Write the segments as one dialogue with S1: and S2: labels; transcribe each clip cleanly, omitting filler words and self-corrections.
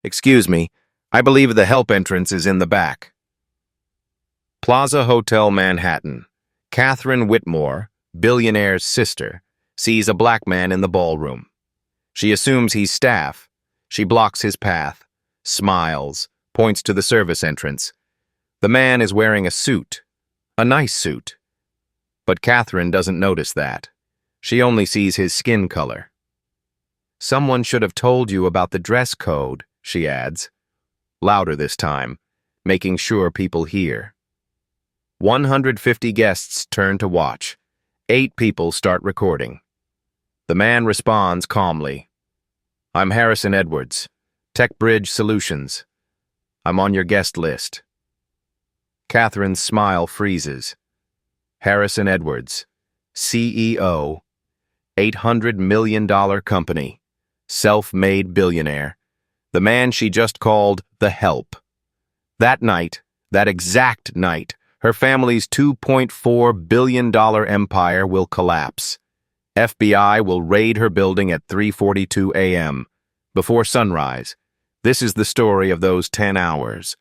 S1: Excuse me, I believe the help entrance is in the back. Plaza Hotel, Manhattan. Catherine Whitmore, Billionaire's sister, sees a black man in the ballroom. She assumes he's staff. She blocks his path, smiles, points to the service entrance. The man is wearing a suit, a nice suit. But Catherine doesn't notice that. She only sees his skin color. Someone should have told you about the dress code, she adds, louder this time, making sure people hear. 150 guests turn to watch. 8 people start recording. The man responds calmly. I'm Harrison Edwards, Tech Bridge Solutions. I'm on your guest list. Catherine's smile freezes. Harrison Edwards, CEO, $800 million company, self-made billionaire, the man she just called the Help. That night, that exact night, her family's $2.4 billion empire will collapse. FBI will raid her building at 3:42 a.m. before sunrise. This is the story of those 10 hours.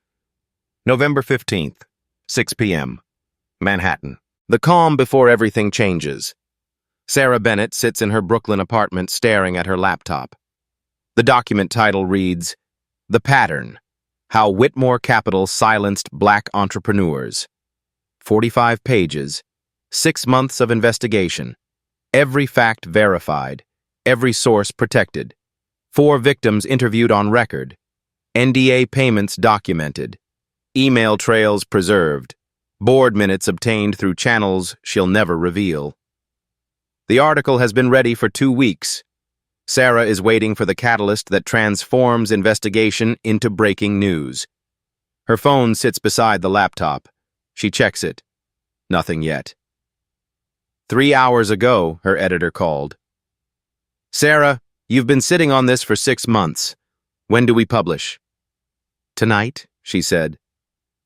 S1: November 15th, 6 p.m., Manhattan. The calm before everything changes. Sarah Bennett sits in her Brooklyn apartment staring at her laptop. The document title reads, The Pattern: How Whitmore Capital Silenced Black Entrepreneurs. 45 pages, 6 months of investigation, every fact verified, every source protected, 4 victims interviewed on record, NDA payments documented, email trails preserved, board minutes obtained through channels she'll never reveal. The article has been ready for 2 weeks. Sarah is waiting for the catalyst that transforms investigation into breaking news. Her phone sits beside the laptop. She checks it. Nothing yet. 3 hours ago, her editor called. Sarah, you've been sitting on this for 6 months. When do we publish? Tonight, she said.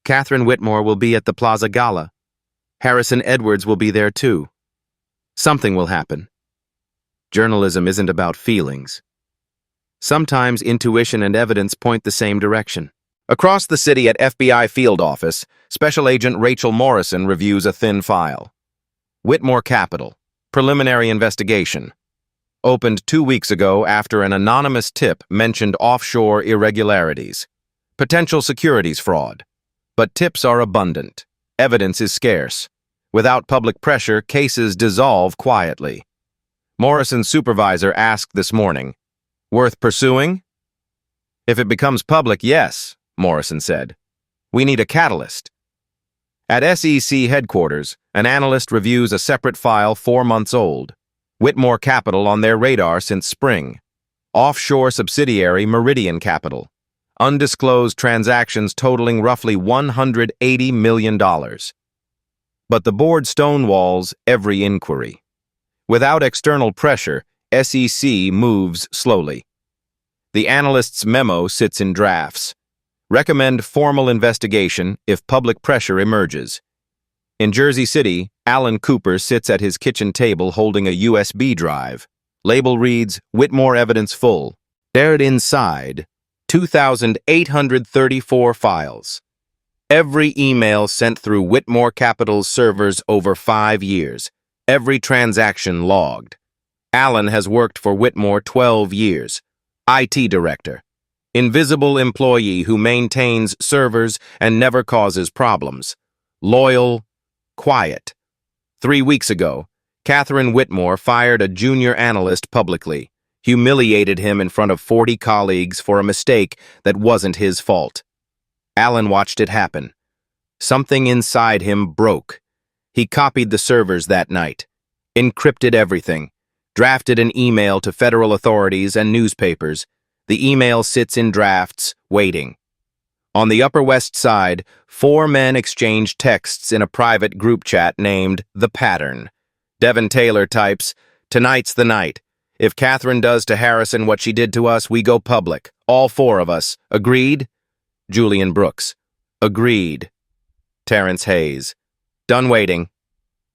S1: Catherine Whitmore will be at the Plaza Gala. Harrison Edwards will be there too. Something will happen. Journalism isn't about feelings. Sometimes intuition and evidence point the same direction. Across the city at FBI field office, Special Agent Rachel Morrison reviews a thin file. Whitmore Capital, preliminary investigation. Opened 2 weeks ago after an anonymous tip mentioned offshore irregularities. Potential securities fraud. But tips are abundant. Evidence is scarce. Without public pressure, cases dissolve quietly. Morrison's supervisor asked this morning, Worth pursuing? If it becomes public, yes, Morrison said. We need a catalyst. At SEC headquarters, an analyst reviews a separate file 4 months old. Whitmore Capital on their radar since spring. Offshore subsidiary Meridian Capital. Undisclosed transactions totaling roughly $180 million. But the board stonewalls every inquiry. Without external pressure, SEC moves slowly. The analyst's memo sits in drafts. Recommend formal investigation if public pressure emerges. In Jersey City, Alan Cooper sits at his kitchen table holding a USB drive. Label reads, Whitmore Evidence Full. Buried inside, 2,834 files. Every email sent through Whitmore Capital's servers over 5 years. Every transaction logged. Alan has worked for Whitmore 12 years. IT director. Invisible employee who maintains servers and never causes problems. Loyal, quiet. 3 weeks ago, Catherine Whitmore fired a junior analyst publicly, humiliated him in front of 40 colleagues for a mistake that wasn't his fault. Alan watched it happen. Something inside him broke. He copied the servers that night, encrypted everything, drafted an email to federal authorities and newspapers. The email sits in drafts, waiting. On the Upper West Side, 4 men exchanged texts in a private group chat named The Pattern. Devin Taylor types, Tonight's the night. If Catherine does to Harrison what she did to us, we go public. All 4 of us. Agreed? Julian Brooks. Agreed. Terrence Hayes. Done waiting.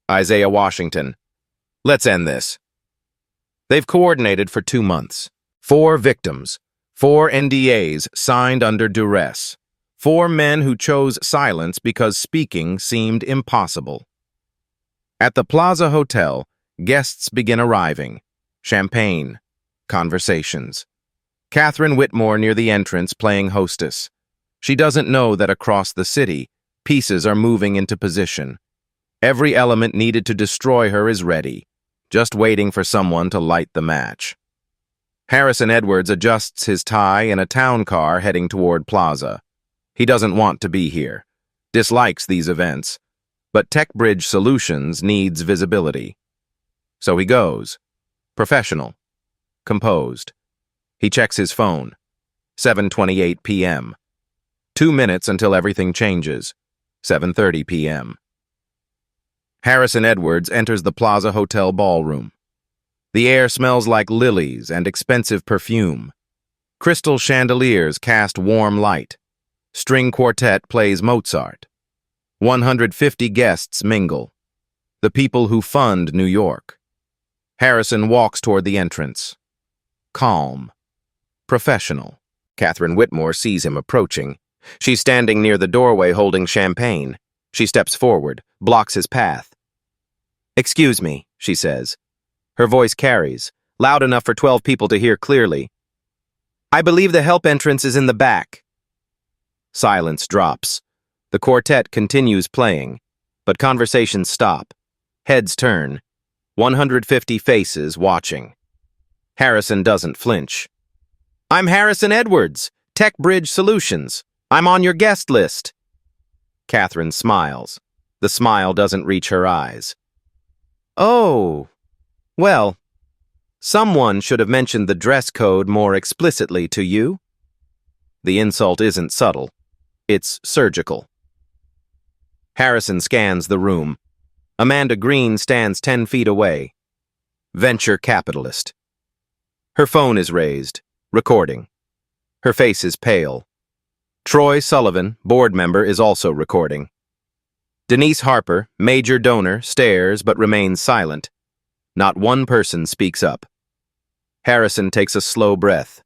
S1: Isaiah Washington. Let's end this. They've coordinated for 2 months. 4 victims. 4 NDAs signed under duress. 4 men who chose silence because speaking seemed impossible. At the Plaza Hotel, guests begin arriving. Champagne. Conversations. Catherine Whitmore near the entrance playing hostess. She doesn't know that across the city, pieces are moving into position. Every element needed to destroy her is ready, just waiting for someone to light the match. Harrison Edwards adjusts his tie in a town car heading toward Plaza. He doesn't want to be here, dislikes these events, but TechBridge Solutions needs visibility. So he goes. Professional. Composed. He checks his phone. 7:28 p.m. 2 minutes until everything changes. 7:30 p.m. Harrison Edwards enters the Plaza Hotel ballroom. The air smells like lilies and expensive perfume. Crystal chandeliers cast warm light. String quartet plays Mozart. 150 guests mingle. The people who fund New York. Harrison walks toward the entrance. Calm. Professional. Catherine Whitmore sees him approaching. She's standing near the doorway holding champagne. She steps forward, blocks his path. "Excuse me," she says. Her voice carries, loud enough for 12 people to hear clearly. "I believe the help entrance is in the back." Silence drops. The quartet continues playing, but conversations stop. Heads turn. 150 faces watching. Harrison doesn't flinch. "I'm Harrison Edwards, TechBridge Solutions. I'm on your guest list." Catherine smiles. The smile doesn't reach her eyes. "Oh, well, someone should have mentioned the dress code more explicitly to you." The insult isn't subtle. It's surgical. Harrison scans the room. Amanda Green stands 10 feet away. Venture capitalist. Her phone is raised, recording. Her face is pale. Troy Sullivan, board member, is also recording. Denise Harper, major donor, stares but remains silent. Not one person speaks up. Harrison takes a slow breath.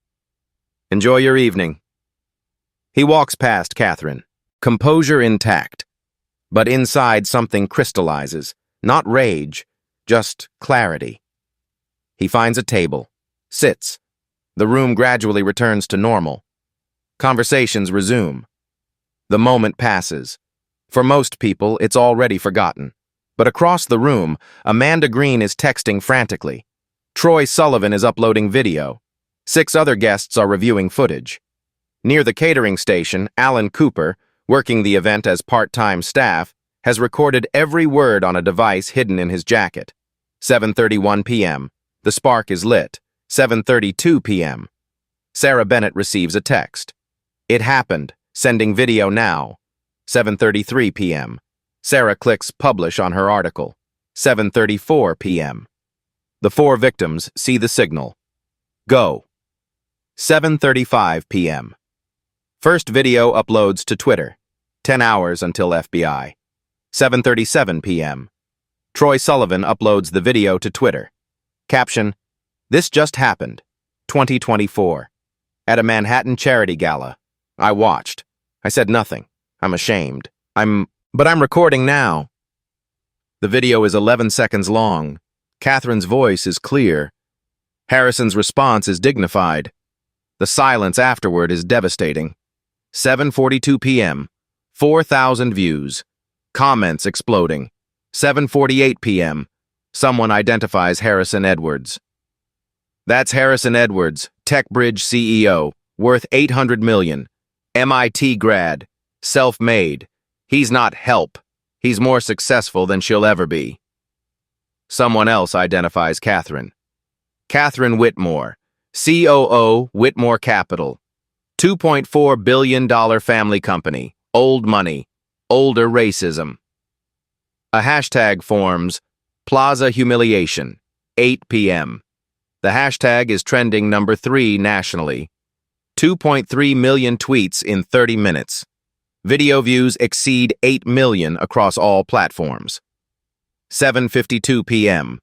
S1: "Enjoy your evening." He walks past Catherine, composure intact. But inside something crystallizes, not rage, just clarity. He finds a table, sits. The room gradually returns to normal. Conversations resume. The moment passes. For most people, it's already forgotten. But across the room, Amanda Green is texting frantically. Troy Sullivan is uploading video. 6 other guests are reviewing footage. Near the catering station, Alan Cooper, working the event as part-time staff, has recorded every word on a device hidden in his jacket. 7:31 p.m. The spark is lit. 7:32 p.m. Sarah Bennett receives a text. "It happened. Sending video now." 7:33 p.m. Sarah clicks publish on her article. 7:34 p.m. The 4 victims see the signal. Go. 7:35 p.m. First video uploads to Twitter. 10 hours until FBI. 7:37 p.m. Troy Sullivan uploads the video to Twitter. Caption: "This just happened. 2024. At a Manhattan charity gala. I watched. I said nothing. I'm ashamed. But I'm recording now." The video is 11 seconds long. Catherine's voice is clear. Harrison's response is dignified. The silence afterward is devastating. 7:42 p.m. 4,000 views. Comments exploding. 7:48 p.m. Someone identifies Harrison Edwards. "That's Harrison Edwards, TechBridge CEO, worth $800 million. MIT grad. Self-made. He's not help. He's more successful than she'll ever be." Someone else identifies Catherine. "Catherine Whitmore, COO, Whitmore Capital. $2.4 billion family company. Old money. Older racism." A hashtag forms, Plaza Humiliation, 8 p.m. The hashtag is trending number 3 nationally. 2.3 million tweets in 30 minutes. Video views exceed 8 million across all platforms. 7:52 p.m.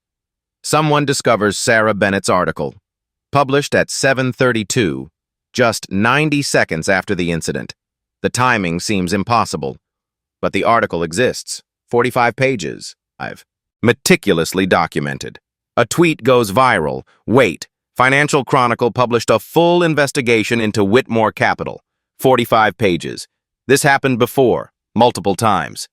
S1: Someone discovers Sarah Bennett's article. Published at 7:32, just 90 seconds after the incident. The timing seems impossible, but the article exists. 45 pages. I've meticulously documented. A tweet goes viral. Wait, Financial Chronicle published a full investigation into Whitmore Capital. 45 pages. This happened before, multiple times.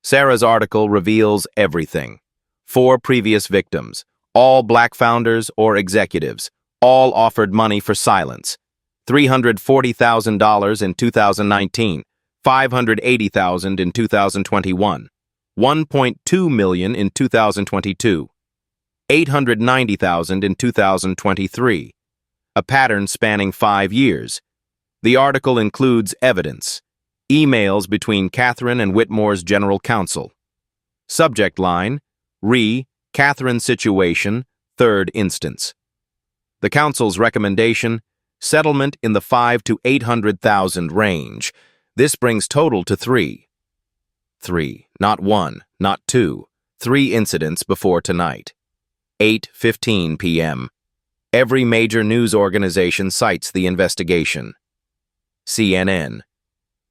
S1: Sarah's article reveals everything. 4 previous victims, all black founders or executives, all offered money for silence. $340,000 in 2019, $580,000 in 2021, $1.2 million in 2022, $890,000 in 2023, a pattern spanning 5 years. The article includes evidence, emails between Catherine and Whitmore's general counsel. Subject line, Catherine situation, 3rd instance. The counsel's recommendation, settlement in the $500,000 to $800,000 range. This brings total to 3. 3, not 1, not 2, 3 incidents before tonight. 8:15 p.m. Every major news organization cites the investigation. CNN.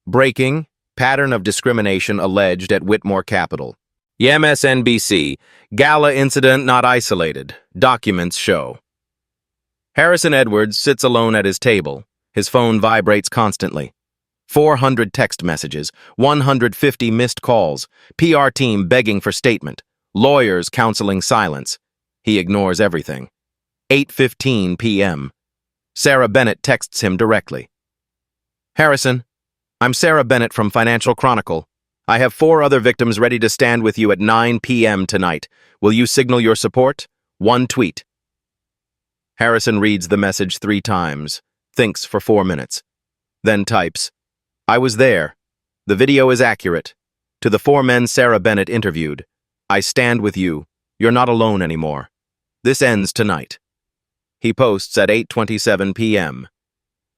S1: Breaking, pattern of discrimination alleged at Whitmore Capital. MSNBC, gala incident not isolated. Documents show. Harrison Edwards sits alone at his table. His phone vibrates constantly. 400 text messages, 150 missed calls, PR team begging for statement, lawyers counseling silence. He ignores everything. 8:15 p.m. Sarah Bennett texts him directly. Harrison, I'm Sarah Bennett from Financial Chronicle. I have 4 other victims ready to stand with you at 9 p.m. tonight. Will you signal your support? 1 tweet. Harrison reads the message 3 times, thinks for 4 minutes, then types, I was there. The video is accurate. To the 4 men Sarah Bennett interviewed, I stand with you. You're not alone anymore. This ends tonight. He posts at 8:27 p.m.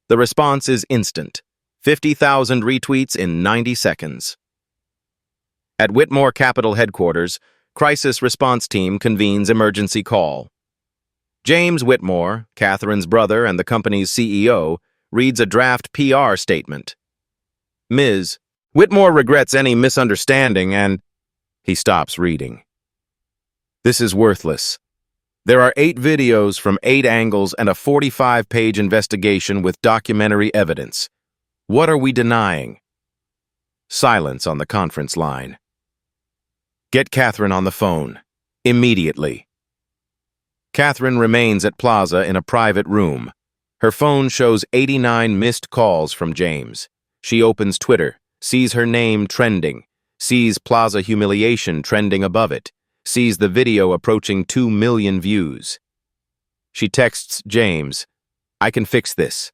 S1: The response is instant. 50,000 retweets in 90 seconds. At Whitmore Capital headquarters, crisis response team convenes emergency call. James Whitmore, Catherine's brother and the company's CEO, reads a draft PR statement. Ms. Whitmore regrets any misunderstanding and... He stops reading. This is worthless. There are 8 videos from 8 angles and a 45-page investigation with documentary evidence. What are we denying? Silence on the conference line. Get Catherine on the phone. Immediately. Catherine remains at Plaza in a private room. Her phone shows 89 missed calls from James. She opens Twitter, sees her name trending, sees Plaza humiliation trending above it, sees the video approaching 2 million views. She texts James, I can fix this.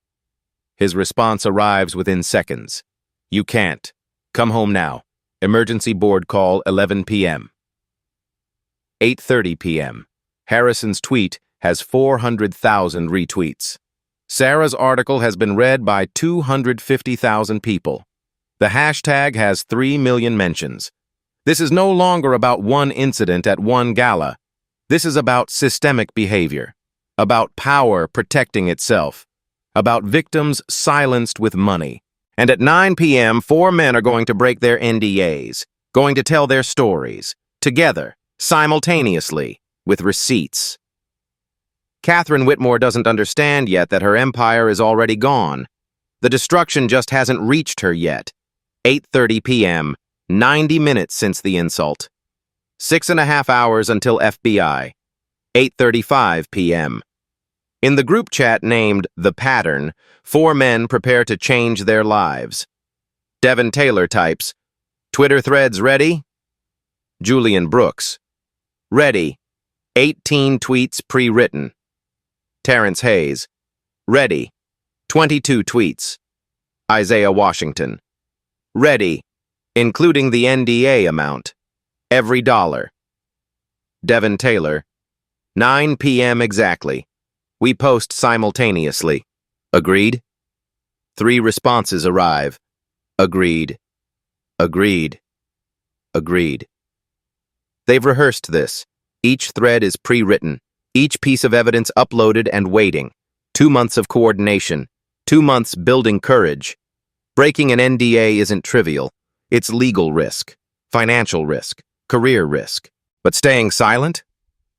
S1: His response arrives within seconds. You can't. Come home now. Emergency board call 11 p.m. 8:30 p.m. Harrison's tweet has 400,000 retweets. Sarah's article has been read by 250,000 people. The hashtag has 3 million mentions. This is no longer about one incident at one gala. This is about systemic behavior, about power protecting itself, about victims silenced with money. And at 9 p.m., 4 men are going to break their NDAs, going to tell their stories, together, simultaneously, with receipts. Catherine Whitmore doesn't understand yet that her empire is already gone. The destruction just hasn't reached her yet. 8:30 p.m., 90 minutes since the insult. 6.5 hours until FBI. 8:35 p.m. In the group chat named The Pattern, 4 men prepare to change their lives. Devin Taylor types, Twitter threads ready? Julian Brooks, ready. 18 tweets pre-written. Terrence Hayes, ready. 22 tweets. Isaiah Washington, ready, including the NDA amount. Every dollar. Devin Taylor, 9 p.m. exactly. We post simultaneously. Agreed? 3 responses arrive. Agreed. Agreed. Agreed. They've rehearsed this. Each thread is pre-written, each piece of evidence uploaded and waiting. 2 months of coordination, 2 months building courage. Breaking an NDA isn't trivial. It's legal risk, financial risk, career risk. But staying silent?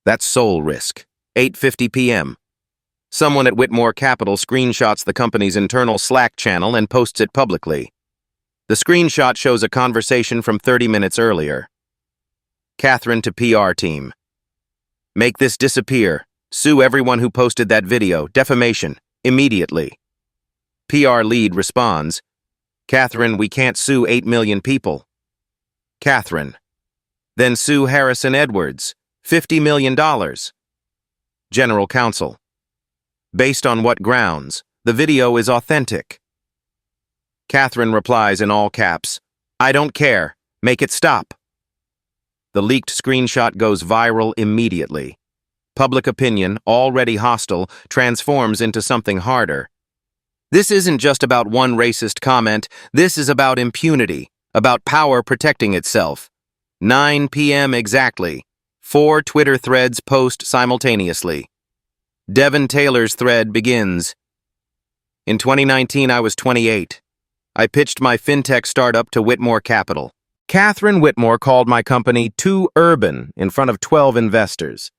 S1: That's soul risk. 8:50 p.m. Someone at Whitmore Capital screenshots the company's internal Slack channel and posts it publicly. The screenshot shows a conversation from 30 minutes earlier. Catherine to PR team. Make this disappear. Sue everyone who posted that video. Defamation. Immediately. PR lead responds, Catherine, we can't sue 8 million people. Catherine. Then sue Harris and Edwards. $50 million. General counsel. Based on what grounds? The video is authentic. Catherine replies in all caps, I don't care. Make it stop. The leaked screenshot goes viral immediately. Public opinion, already hostile, transforms into something harder. This isn't just about one racist comment. This is about impunity, about power protecting itself. 9 p.m. exactly. 4 Twitter threads post simultaneously. Devin Taylor's thread begins. In 2019, I was 28. I pitched my fintech startup to Whitmore Capital. Catherine Whitmore called my company too urban in front of 12 investors.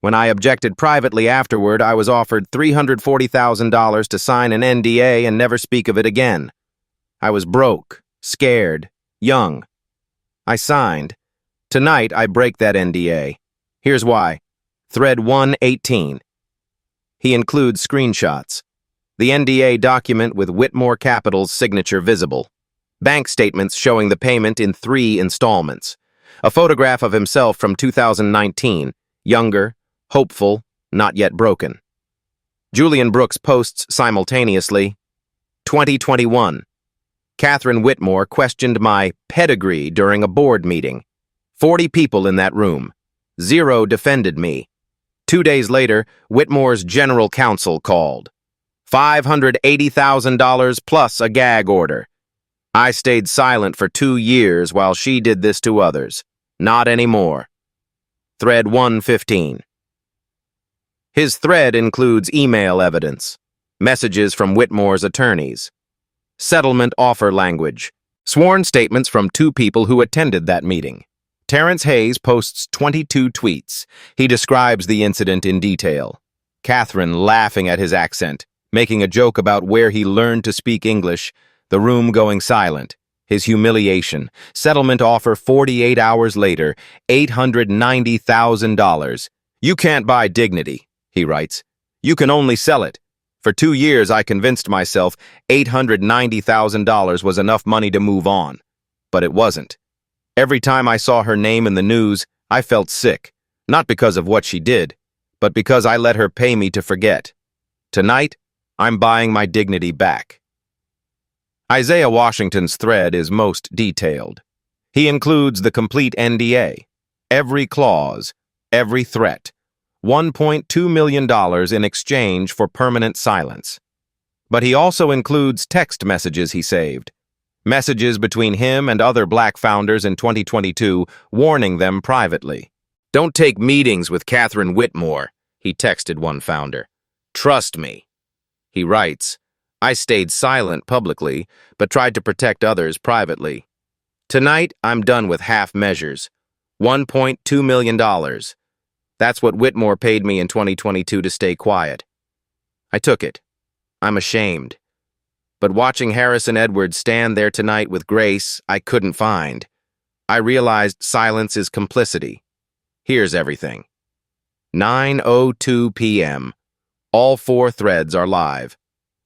S1: When I objected privately afterward, I was offered $340,000 to sign an NDA and never speak of it again. I was broke, scared, young. I signed. Tonight, I break that NDA. Here's why. Thread 118. He includes screenshots. The NDA document with Whitmore Capital's signature visible. Bank statements showing the payment in 3 installments. A photograph of himself from 2019, younger, hopeful, not yet broken. Julian Brooks posts simultaneously, 2021. Catherine Whitmore questioned my pedigree during a board meeting. 40 people in that room. 0 defended me. 2 days later, Whitmore's general counsel called. $580,000 plus a gag order. I stayed silent for 2 years while she did this to others. Not anymore. Thread 115. His thread includes email evidence, messages from Whitmore's attorneys, settlement offer language, sworn statements from 2 people who attended that meeting. Terrence Hayes posts 22 tweets. He describes the incident in detail. Catherine laughing at his accent, making a joke about where he learned to speak English, the room going silent, his humiliation, settlement offer 48 hours later, $890,000. You can't buy dignity, he writes. You can only sell it. For 2 years, I convinced myself $890,000 was enough money to move on. But it wasn't. Every time I saw her name in the news, I felt sick, not because of what she did, but because I let her pay me to forget. Tonight, I'm buying my dignity back. Isaiah Washington's thread is most detailed. He includes the complete NDA, every clause, every threat, $1.2 million in exchange for permanent silence. But he also includes text messages he saved, messages between him and other Black founders in 2022, warning them privately. Don't take meetings with Catherine Whitmore, he texted one founder. Trust me. He writes, I stayed silent publicly, but tried to protect others privately. Tonight, I'm done with half measures. $1.2 million. That's what Whitmore paid me in 2022 to stay quiet. I took it. I'm ashamed. But watching Harris and Edwards stand there tonight with grace I couldn't find, I realized silence is complicity. Here's everything. 9:02 p.m. All 4 threads are live.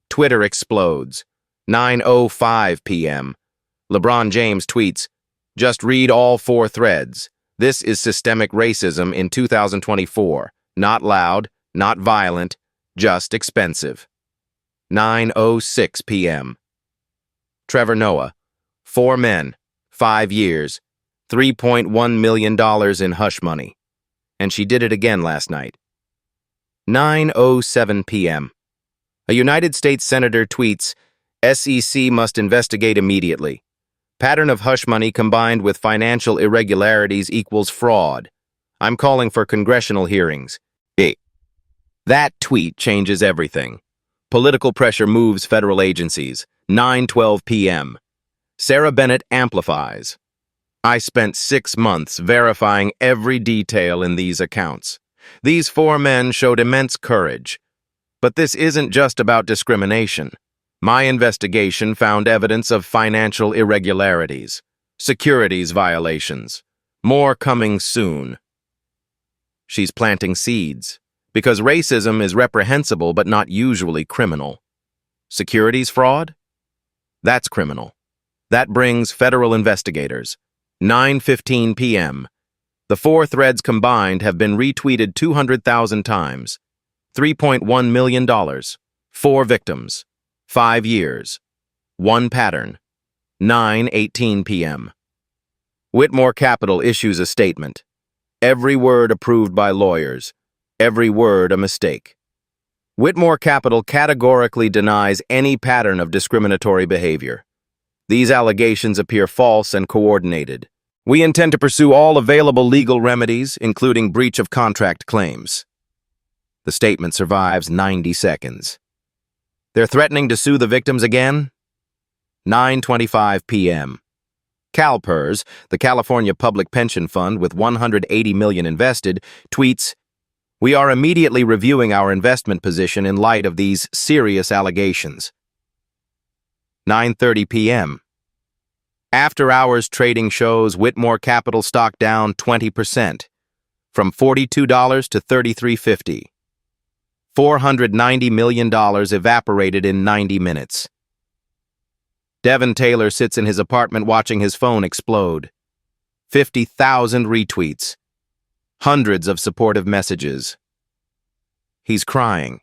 S1: Twitter explodes. 9:05 p.m. LeBron James tweets, just read all 4 threads. This is systemic racism in 2024. Not loud, not violent, just expensive. 9:06 p.m. Trevor Noah, 4 men, 5 years, $3.1 million in hush money. And she did it again last night. 9:07 p.m. A United States Senator tweets, SEC must investigate immediately. Pattern of hush money combined with financial irregularities equals fraud. I'm calling for congressional hearings. That tweet changes everything. political pressure moves federal agencies. 9:12 p.m. Sarah Bennett amplifies. I spent 6 months verifying every detail in these accounts. These 4 men showed immense courage. But this isn't just about discrimination. My investigation found evidence of financial irregularities, securities violations. More coming soon. She's planting seeds, because racism is reprehensible but not usually criminal. Securities fraud? That's criminal. That brings federal investigators. 9:15 p.m. The 4 threads combined have been retweeted 200,000 times. $3.1 million. 4 victims. 5 years. 1 pattern. 9:18 p.m. Whitmore Capital issues a statement. Every word approved by lawyers. Every word a mistake. Whitmore Capital categorically denies any pattern of discriminatory behavior. These allegations appear false and coordinated. We intend to pursue all available legal remedies, including breach of contract claims. The statement survives 90 seconds. They're threatening to sue the victims again? 9:25 p.m. CalPERS, the California Public Pension Fund with $180 million invested, tweets, "We are immediately reviewing our investment position in light of these serious allegations." 9:30 p.m. After-hours trading shows Whitmore Capital stock down 20%, from $42 to $33.50. $490 million evaporated in 90 minutes. Devin Taylor sits in his apartment watching his phone explode. 50,000 retweets. Hundreds of supportive messages. He's crying.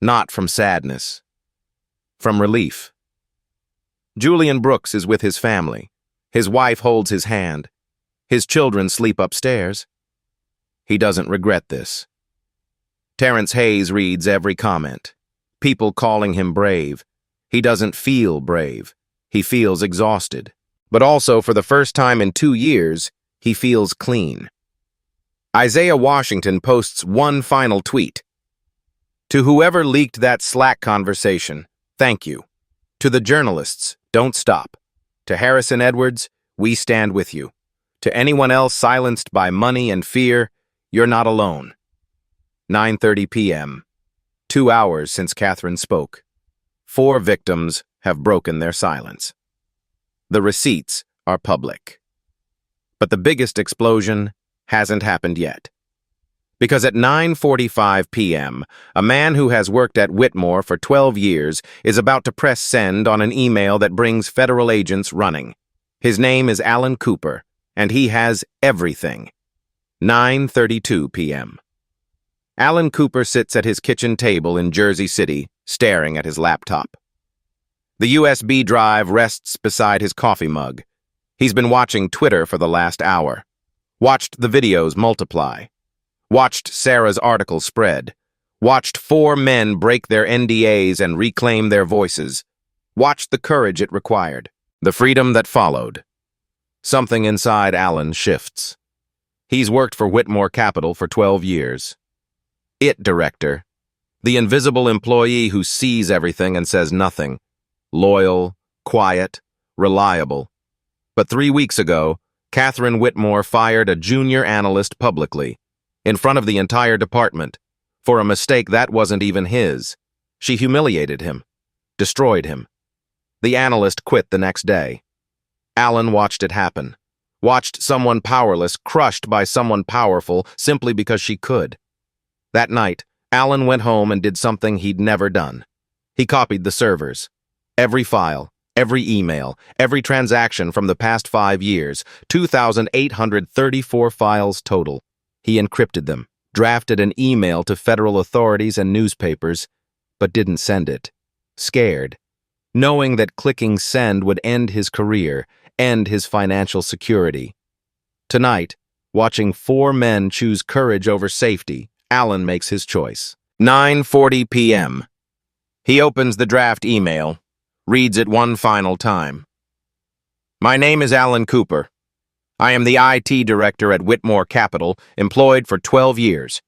S1: Not from sadness. From relief. Julian Brooks is with his family. His wife holds his hand. His children sleep upstairs. He doesn't regret this. Terrence Hayes reads every comment. People calling him brave. He doesn't feel brave. He feels exhausted. But also, for the first time in 2 years, he feels clean. Isaiah Washington posts one final tweet. To whoever leaked that Slack conversation, thank you. To the journalists, don't stop. To Harrison Edwards, we stand with you. To anyone else silenced by money and fear, you're not alone. 9:30 p.m. 2 hours since Catherine spoke. 4 victims have broken their silence. The receipts are public. But the biggest explosion hasn't happened yet. Because at 9:45 p.m., a man who has worked at Whitmore for 12 years is about to press send on an email that brings federal agents running. His name is Alan Cooper, and he has everything. 9:32 p.m. Alan Cooper sits at his kitchen table in Jersey City, staring at his laptop. The USB drive rests beside his coffee mug. He's been watching Twitter for the last hour. Watched the videos multiply. Watched Sarah's article spread. Watched 4 men break their NDAs and reclaim their voices. Watched the courage it required. The freedom that followed. Something inside Alan shifts. He's worked for Whitmore Capital for 12 years. It director. The invisible employee who sees everything and says nothing. Loyal, quiet, reliable. But 3 weeks ago, Catherine Whitmore fired a junior analyst publicly, in front of the entire department, for a mistake that wasn't even his. She humiliated him, destroyed him. The analyst quit the next day. Alan watched it happen. Watched someone powerless crushed by someone powerful simply because she could. That night, Alan went home and did something he'd never done. He copied the servers. Every file, every email, every transaction from the past 5 years, 2,834 files total. He encrypted them, drafted an email to federal authorities and newspapers, but didn't send it. Scared, knowing that clicking send would end his career, end his financial security. Tonight, watching 4 men choose courage over safety, Alan makes his choice. 9:40 p.m. He opens the draft email, reads it one final time. My name is Alan Cooper. I am the IT director at Whitmore Capital, employed for 12 years.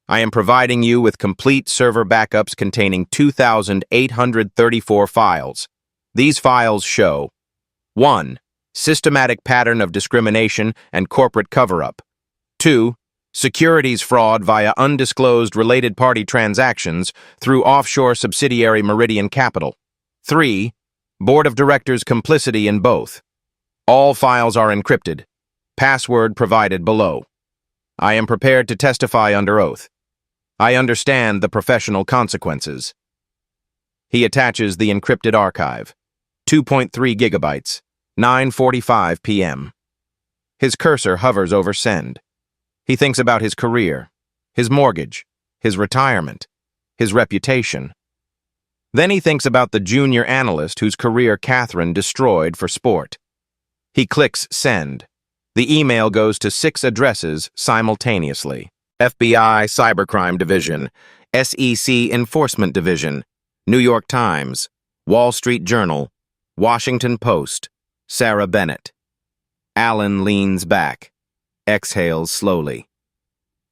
S1: I am providing you with complete server backups containing 2,834 files. These files show 1. Systematic pattern of discrimination and corporate cover-up. 2. Securities fraud via undisclosed related party transactions through offshore subsidiary Meridian Capital. 3. Board of Directors complicity in both. All files are encrypted. Password provided below. I am prepared to testify under oath. I understand the professional consequences. He attaches the encrypted archive. 2.3 gigabytes, 9:45 p.m. His cursor hovers over send. He thinks about his career, his mortgage, his retirement, his reputation. Then he thinks about the junior analyst whose career Catherine destroyed for sport. He clicks send. The email goes to 6 addresses simultaneously. FBI Cybercrime Division, SEC Enforcement Division, New York Times, Wall Street Journal, Washington Post, Sarah Bennett. Alan leans back, exhales slowly.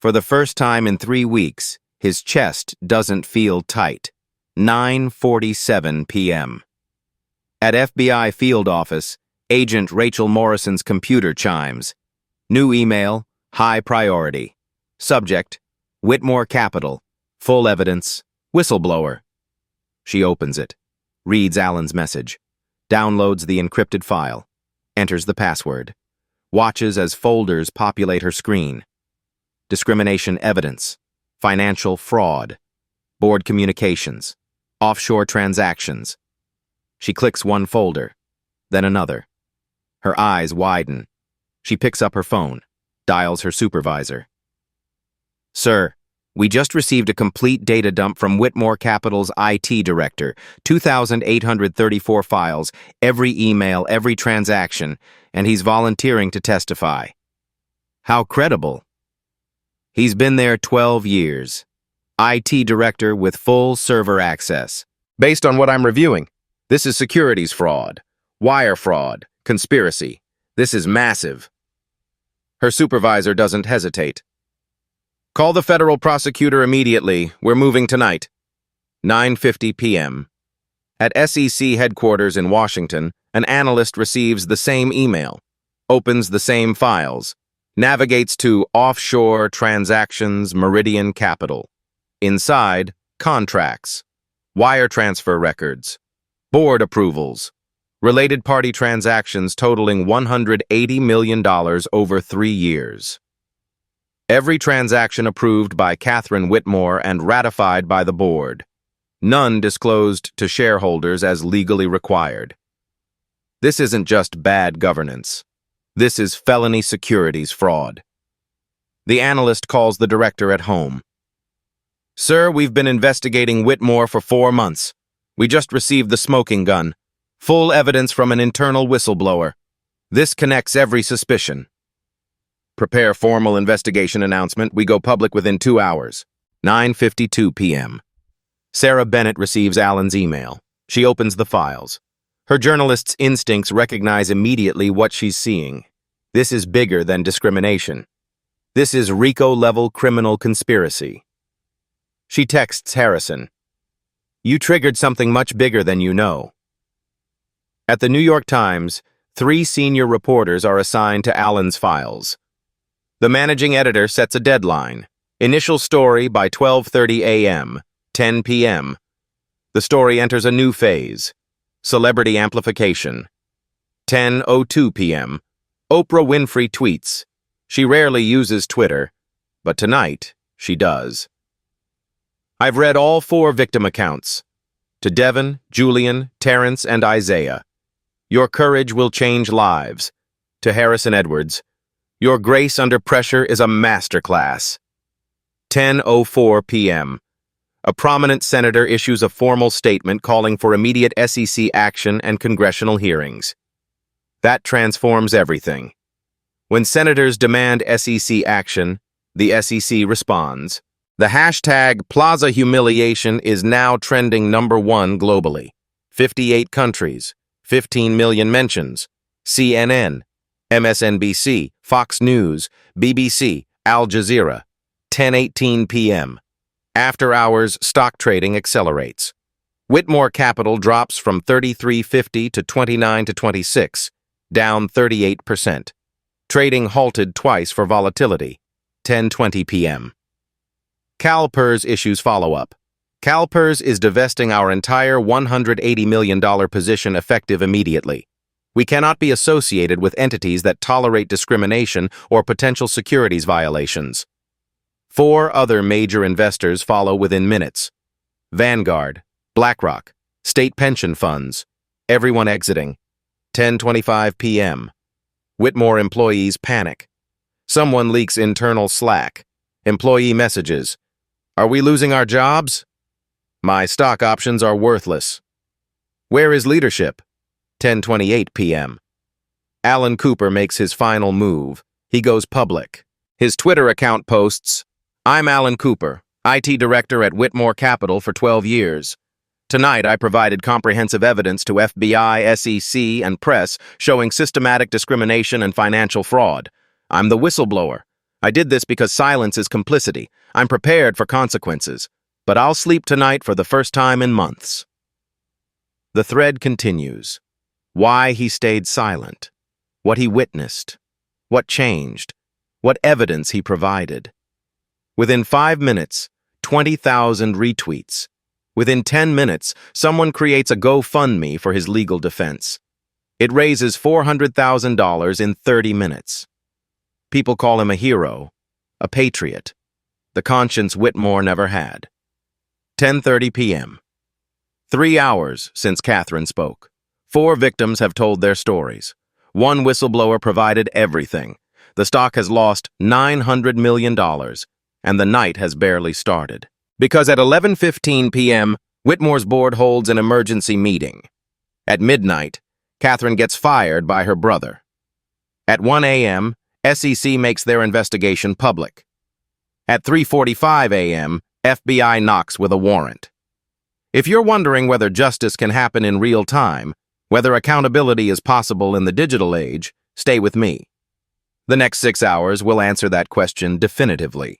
S1: For the first time in 3 weeks, his chest doesn't feel tight. 9:47 p.m. At FBI field office, Agent Rachel Morrison's computer chimes. New email, high priority. Subject, Whitmore Capital, full evidence, whistleblower. She opens it, reads Alan's message, downloads the encrypted file, enters the password, watches as folders populate her screen. Discrimination evidence, financial fraud, board communications, offshore transactions. She clicks one folder, then another. Her eyes widen. She picks up her phone, dials her supervisor. Sir, we just received a complete data dump from Whitmore Capital's IT director, 2,834 files, every email, every transaction, and he's volunteering to testify. How credible. He's been there 12 years. IT director with full server access. Based on what I'm reviewing, this is securities fraud, wire fraud, conspiracy. This is massive. Her supervisor doesn't hesitate. Call the federal prosecutor immediately. We're moving tonight. 9:50 p.m. At SEC headquarters in Washington, an analyst receives the same email, opens the same files, navigates to offshore transactions Meridian Capital. Inside, contracts, wire transfer records, board approvals, related party transactions totaling $180 million over 3 years. Every transaction approved by Catherine Whitmore and ratified by the board. None disclosed to shareholders as legally required. This isn't just bad governance. This is felony securities fraud. The analyst calls the director at home. Sir, we've been investigating Whitmore for 4 months. We just received the smoking gun. Full evidence from an internal whistleblower. This connects every suspicion. Prepare formal investigation announcement. We go public within 2 hours. 9:52 p.m. Sarah Bennett receives Alan's email. She opens the files. Her journalist's instincts recognize immediately what she's seeing. This is bigger than discrimination. This is RICO-level criminal conspiracy. She texts Harrison. You triggered something much bigger than you know. At the New York Times, 3 senior reporters are assigned to Alan's files. The managing editor sets a deadline. Initial story by 12:30 a.m., 10 p.m. The story enters a new phase. Celebrity amplification. 10:02 p.m. Oprah Winfrey tweets. She rarely uses Twitter, but tonight she does. I've read all 4 victim accounts. To Devin, Julian, Terrence, and Isaiah. Your courage will change lives. To Harrison Edwards. Your grace under pressure is a masterclass. 10:04 p.m. A prominent senator issues a formal statement calling for immediate SEC action and congressional hearings. That transforms everything. When senators demand SEC action, the SEC responds. The hashtag Plaza Humiliation is now trending #1 globally. 58 countries, 15 million mentions. CNN, MSNBC, Fox News, BBC, Al Jazeera. 10:18 p.m. After hours, stock trading accelerates. Whitmore Capital drops from 33.50 to 29 to 26, down 38%. Trading halted twice for volatility. 10:20 p.m. CalPERS issues follow-up. CalPERS is divesting our entire $180 million position effective immediately. We cannot be associated with entities that tolerate discrimination or potential securities violations. 4 other major investors follow within minutes. Vanguard, BlackRock, state pension funds, everyone exiting. 10:25 p.m. Whitmore employees panic. Someone leaks internal Slack. Employee messages. Are we losing our jobs? My stock options are worthless. Where is leadership? 10:28 p.m. Alan Cooper makes his final move. He goes public. His Twitter account posts, "I'm Alan Cooper, IT director at Whitmore Capital for 12 years. Tonight, I provided comprehensive evidence to FBI, SEC, and press showing systematic discrimination and financial fraud. I'm the whistleblower. I did this because silence is complicity. I'm prepared for consequences. But I'll sleep tonight for the first time in months." The thread continues. Why he stayed silent. What he witnessed. What changed. What evidence he provided. Within 5 minutes, 20,000 retweets. Within 10 minutes, someone creates a GoFundMe for his legal defense. It raises $400,000 in 30 minutes. People call him a hero, a patriot, the conscience Whitmore never had. 10:30 p.m. 3 hours since Catherine spoke. 4 victims have told their stories. 1 whistleblower provided everything. The stock has lost $900 million, and the night has barely started. Because at 11:15 p.m., Whitmore's board holds an emergency meeting. At midnight, Catherine gets fired by her brother. At 1 a.m., SEC makes their investigation public. At 3:45 a.m., FBI knocks with a warrant. If you're wondering whether justice can happen in real time, whether accountability is possible in the digital age, stay with me. The next 6 hours will answer that question definitively.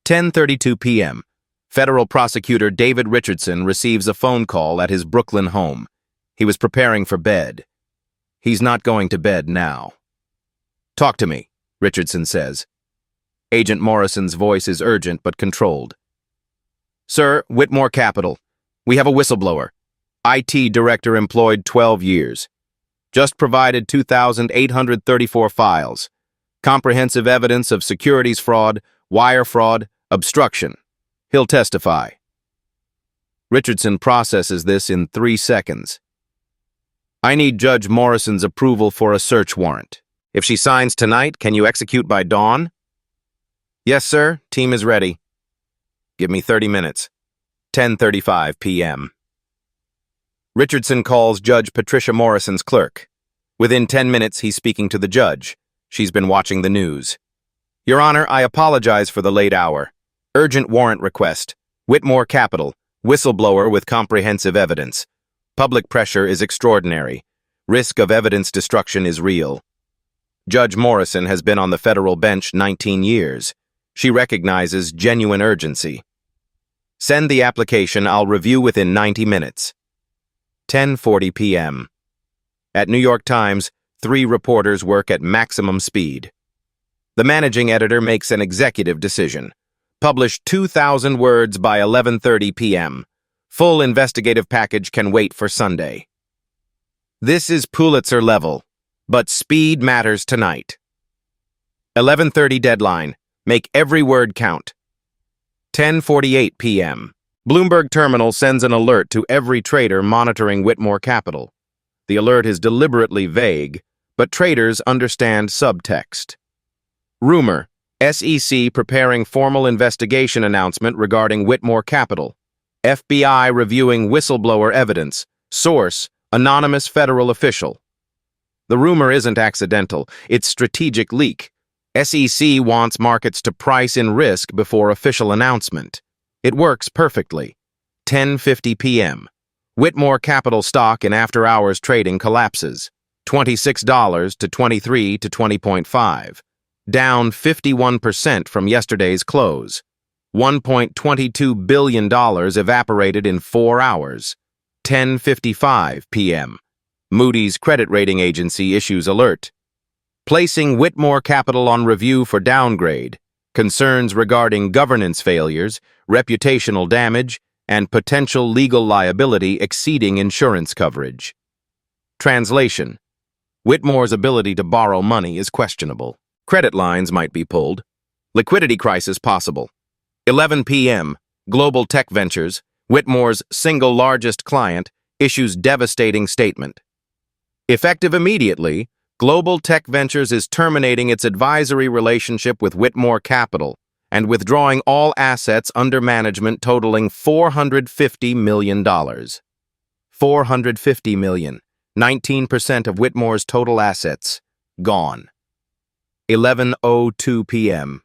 S1: 10:32 p.m. Federal prosecutor David Richardson receives a phone call at his Brooklyn home. He was preparing for bed. He's not going to bed now. "Talk to me," Richardson says. Agent Morrison's voice is urgent but controlled. "Sir, Whitmore Capital. We have a whistleblower. IT director employed 12 years. Just provided 2,834 files. Comprehensive evidence of securities fraud, wire fraud, obstruction. He'll testify." Richardson processes this in 3 seconds. "I need Judge Morrison's approval for a search warrant. If she signs tonight, can you execute by dawn?" "Yes, sir. Team is ready." "Give me 30 minutes. 10:35 p.m. Richardson calls Judge Patricia Morrison's clerk. Within 10 minutes, he's speaking to the judge. She's been watching the news. "Your Honor, I apologize for the late hour. Urgent warrant request. Whitmore Capital. Whistleblower with comprehensive evidence. Public pressure is extraordinary. Risk of evidence destruction is real." Judge Morrison has been on the federal bench 19 years. She recognizes genuine urgency. "Send the application. I'll review within 90 minutes. 10:40 p.m. At New York Times, 3 reporters work at maximum speed. The managing editor makes an executive decision. Publish 2,000 words by 11:30 p.m. Full investigative package can wait for Sunday. This is Pulitzer level, but speed matters tonight. 11:30 deadline. Make every word count. 10:48 p.m. Bloomberg Terminal sends an alert to every trader monitoring Whitmore Capital. The alert is deliberately vague, but traders understand subtext. Rumor: SEC preparing formal investigation announcement regarding Whitmore Capital. FBI reviewing whistleblower evidence. Source: anonymous federal official. The rumor isn't accidental, it's strategic leak. SEC wants markets to price in risk before official announcement. It works perfectly. 10:50 p.m. Whitmore Capital stock in after-hours trading collapses. $26 to 23 to 20.5. down 51% from yesterday's close. $1.22 billion evaporated in 4 hours. 10:55 p.m. Moody's credit rating agency issues alert. Placing Whitmore Capital on review for downgrade. Concerns regarding governance failures, reputational damage, and potential legal liability exceeding insurance coverage. Translation: Whitmore's ability to borrow money is questionable. Credit lines might be pulled. Liquidity crisis possible. 11 p.m. Global Tech Ventures, Whitmore's single largest client, issues devastating statement. Effective immediately, Global Tech Ventures is terminating its advisory relationship with Whitmore Capital and withdrawing all assets under management totaling $450 million. $450 million, 19% of Whitmore's total assets, gone. 11:02 p.m.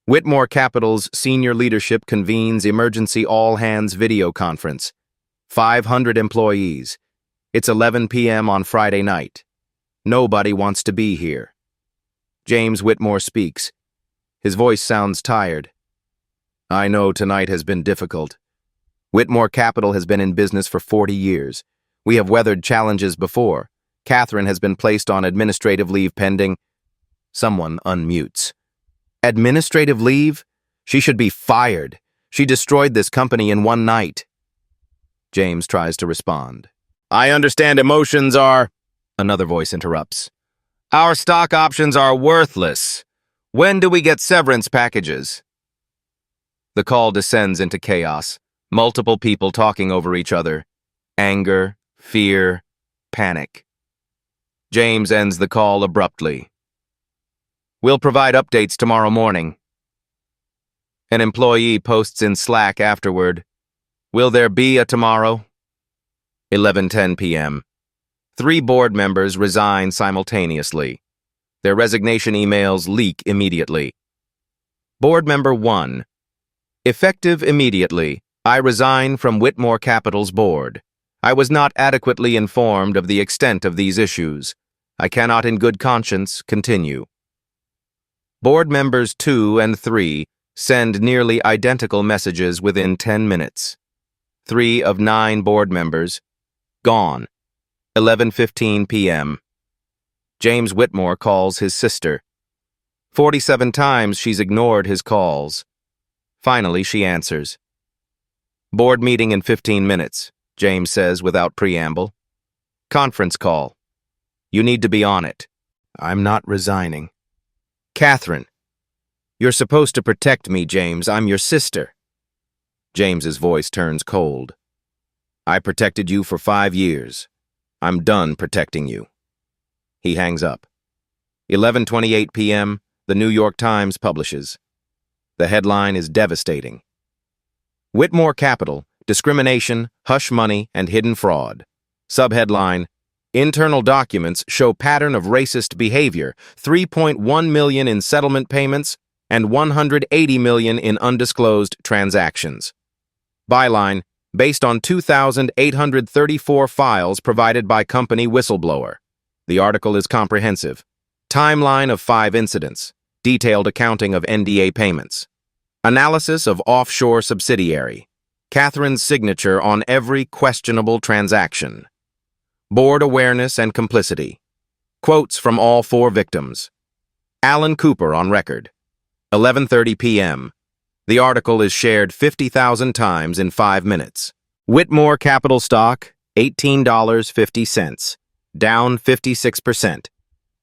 S1: Whitmore Capital's senior leadership convenes emergency all-hands video conference. 500 employees. It's 11 p.m. on Friday night. Nobody wants to be here. James Whitmore speaks. His voice sounds tired. I know tonight has been difficult. Whitmore Capital has been in business for 40 years. We have weathered challenges before. Catherine has been placed on administrative leave pending. Someone unmutes. Administrative leave? She should be fired. She destroyed this company in one night. James tries to respond. I understand emotions are... Another voice interrupts. Our stock options are worthless. When do we get severance packages? The call descends into chaos. Multiple people talking over each other. Anger, fear, panic. James ends the call abruptly. We'll provide updates tomorrow morning. An employee posts in Slack afterward. Will there be a tomorrow? 11:10 p.m. 3 board members resign simultaneously. Their resignation emails leak immediately. Board Member 1. Effective immediately, I resign from Whitmore Capital's board. I was not adequately informed of the extent of these issues. I cannot in good conscience continue. Board members 2 and 3 send nearly identical messages within 10 minutes. 3 of 9 board members, gone. 11:15 p.m. James Whitmore calls his sister. 47 times she's ignored his calls. Finally, she answers. Board meeting in 15 minutes, James says without preamble. Conference call. You need to be on it. I'm not resigning. Catherine. You're supposed to protect me, James. I'm your sister. James's voice turns cold. I protected you for 5 years. I'm done protecting you. He hangs up. 11:28 p.m., the New York Times publishes. The headline is devastating. Whitmore Capital, Discrimination, Hush Money, and Hidden Fraud. Subheadline, Internal documents show pattern of racist behavior, $3.1 million in settlement payments, and $180 million in undisclosed transactions. Byline, based on 2,834 files provided by company whistleblower. The article is comprehensive. Timeline of 5 incidents. Detailed accounting of NDA payments. Analysis of offshore subsidiary. Catherine's signature on every questionable transaction. Board awareness and complicity. Quotes from all 4 victims. Alan Cooper on record. 11:30 p.m. The article is shared 50,000 times in 5 minutes. Whitmore Capital stock, $18.50. Down 56%.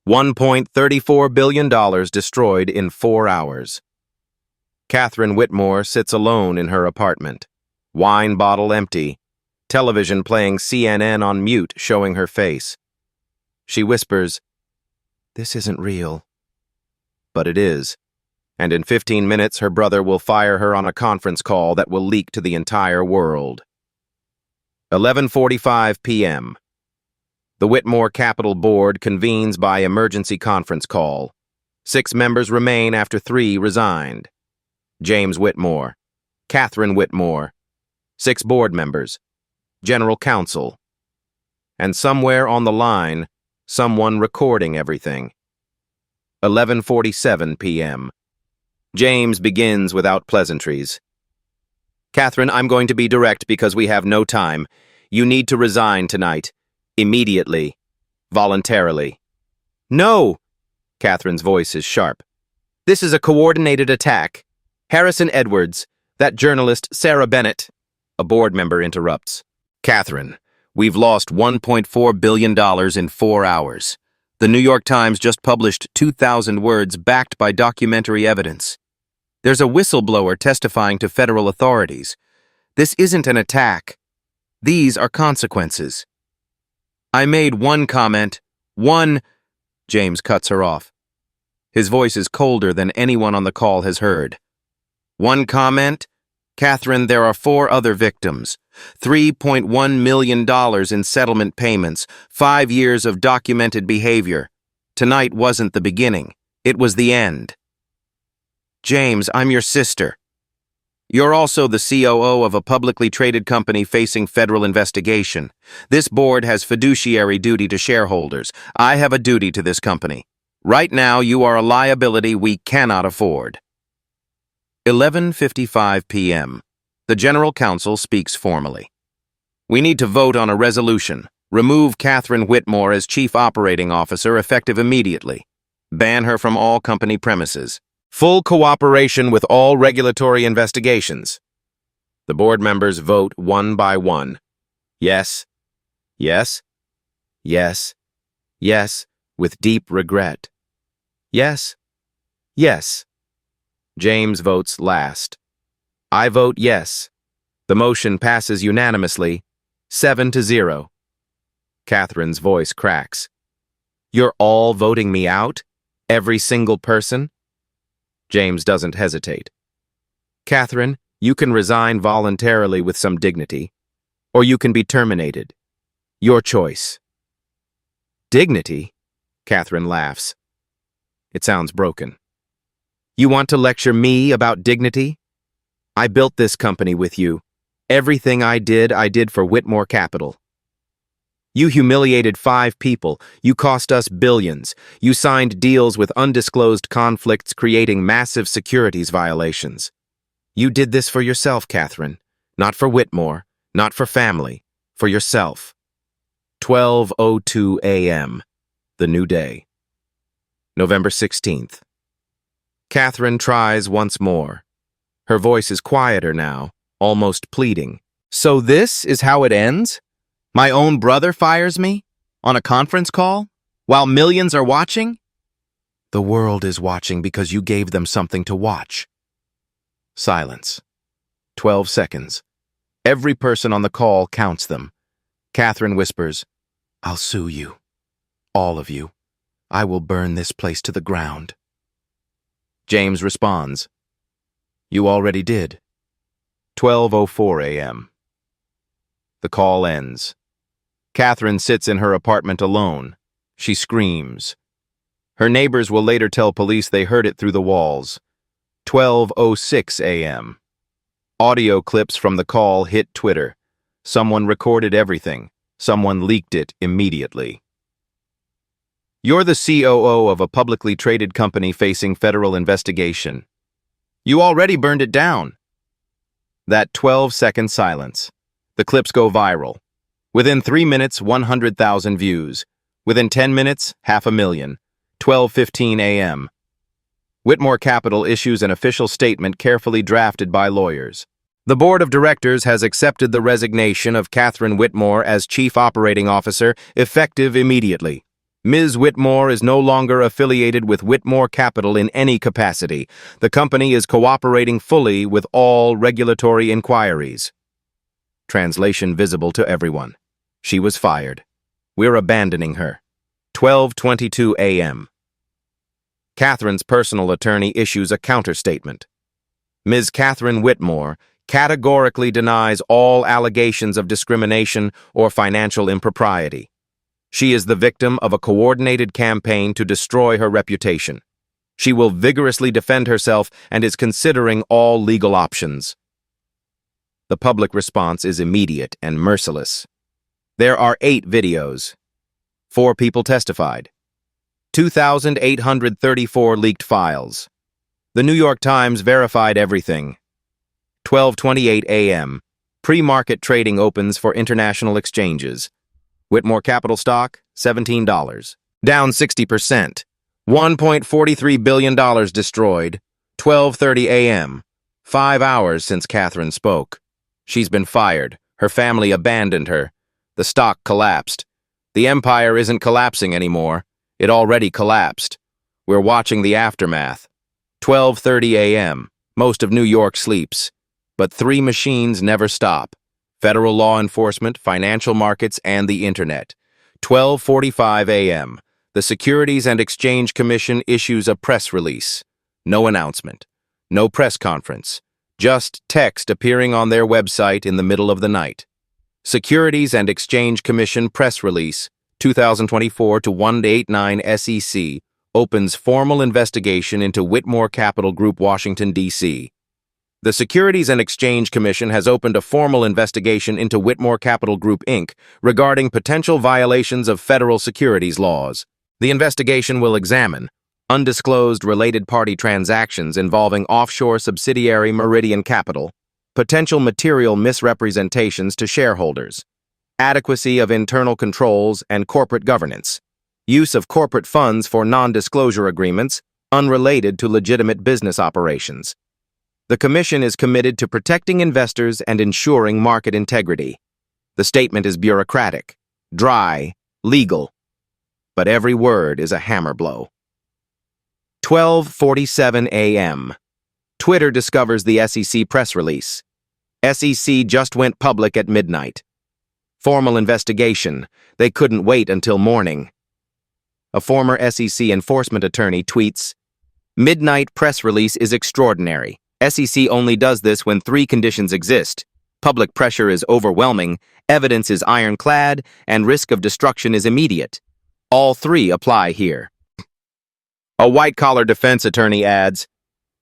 S1: $1.34 billion destroyed in 4 hours. Catherine Whitmore sits alone in her apartment. Wine bottle empty. Television playing CNN on mute, showing her face. She whispers, "This isn't real." But it is. And in 15 minutes, her brother will fire her on a conference call that will leak to the entire world. 11:45 p.m. The Whitmore Capital Board convenes by emergency conference call. 6 members remain after 3 resigned. James Whitmore, Catherine Whitmore, 6 board members, General Counsel, and somewhere on the line, someone recording everything. 11:47 p.m. James begins without pleasantries. Catherine, I'm going to be direct because we have no time. You need to resign tonight. Immediately. Voluntarily. No! Catherine's voice is sharp. This is a coordinated attack. Harrison Edwards, that journalist Sarah Bennett. A board member interrupts. Catherine, we've lost $1.4 billion in 4 hours. The New York Times just published 2,000 words backed by documentary evidence. There's a whistleblower testifying to federal authorities. This isn't an attack. These are consequences. I made one comment. James cuts her off. His voice is colder than anyone on the call has heard. One comment? Catherine, there are 4 other victims. $3.1 million in settlement payments, 5 years of documented behavior. Tonight wasn't the beginning. It was the end. James, I'm your sister. You're also the COO of a publicly traded company facing federal investigation. This board has fiduciary duty to shareholders. I have a duty to this company. Right now, you are a liability we cannot afford. 11:55 p.m. The General Counsel speaks formally. We need to vote on a resolution. Remove Catherine Whitmore as Chief Operating Officer effective immediately. Ban her from all company premises. Full cooperation with all regulatory investigations. The board members vote one by one. Yes, yes, yes, yes, with deep regret. Yes, yes. James votes last. I vote yes. The motion passes unanimously, 7-0. Catherine's voice cracks. You're all voting me out? Every single person? James doesn't hesitate. Catherine, you can resign voluntarily with some dignity, or you can be terminated. Your choice. Dignity? Catherine laughs. It sounds broken. You want to lecture me about dignity? I built this company with you. Everything I did for Whitmore Capital. You humiliated 5 people. You cost us billions. You signed deals with undisclosed conflicts, creating massive securities violations. You did this for yourself, Catherine. Not for Whitmore, not for family, for yourself. 12:02 a.m. The new day. November 16th. Catherine tries once more. Her voice is quieter now, almost pleading. So this is how it ends? My own brother fires me? On a conference call? While millions are watching? The world is watching because you gave them something to watch. Silence. 12 seconds. Every person on the call counts them. Catherine whispers, I'll sue you. All of you. I will burn this place to the ground. James responds, You already did. 12:04 a.m. The call ends. Catherine sits in her apartment alone. She screams. Her neighbors will later tell police they heard it through the walls. 12:06 a.m. Audio clips from the call hit Twitter. Someone recorded everything. Someone leaked it immediately. You're the COO of a publicly traded company facing federal investigation. You already burned it down. That 12-second silence. The clips go viral. Within 3 minutes, 100,000 views. Within 10 minutes, 500,000. 12:15 a.m. Whitmore Capital issues an official statement carefully drafted by lawyers. The board of directors has accepted the resignation of Catherine Whitmore as Chief Operating Officer, effective immediately. Ms. Whitmore is no longer affiliated with Whitmore Capital in any capacity. The company is cooperating fully with all regulatory inquiries. Translation visible to everyone. She was fired. We're abandoning her. 12:22 a.m. Catherine's personal attorney issues a counterstatement. Ms. Catherine Whitmore categorically denies all allegations of discrimination or financial impropriety. She is the victim of a coordinated campaign to destroy her reputation. She will vigorously defend herself and is considering all legal options. The public response is immediate and merciless. There are 8 videos. 4 people testified. 2,834 leaked files. The New York Times verified everything. 12:28 a.m. Pre-market trading opens for international exchanges. Whitmore Capital stock, $17. Down 60%. $1.43 billion destroyed. 12:30 a.m. 5 hours since Catherine spoke. She's been fired. Her family abandoned her. The stock collapsed. The empire isn't collapsing anymore. It already collapsed. We're watching the aftermath. 12:30 a.m. Most of New York sleeps. But three machines never stop. Federal law enforcement, financial markets, and the internet. 12:45 a.m. The Securities and Exchange Commission issues a press release. No announcement. No press conference. Just text appearing on their website in the middle of the night. Securities and Exchange Commission press release, 2024-189 SEC, opens formal investigation into Whitmore Capital Group, Washington, D.C. The Securities and Exchange Commission has opened a formal investigation into Whitmore Capital Group, Inc. regarding potential violations of federal securities laws. The investigation will examine undisclosed related party transactions involving offshore subsidiary Meridian Capital, potential material misrepresentations to shareholders, adequacy of internal controls and corporate governance, use of corporate funds for non-disclosure agreements unrelated to legitimate business operations. The Commission is committed to protecting investors and ensuring market integrity. The statement is bureaucratic, dry, legal, but every word is a hammer blow. 12:47 a.m. Twitter discovers the SEC press release. SEC just went public at midnight. Formal investigation. They couldn't wait until morning. A former SEC enforcement attorney tweets, "Midnight press release is extraordinary. SEC only does this when three conditions exist. Public pressure is overwhelming, evidence is ironclad, and risk of destruction is immediate. All three apply here." A white-collar defense attorney adds,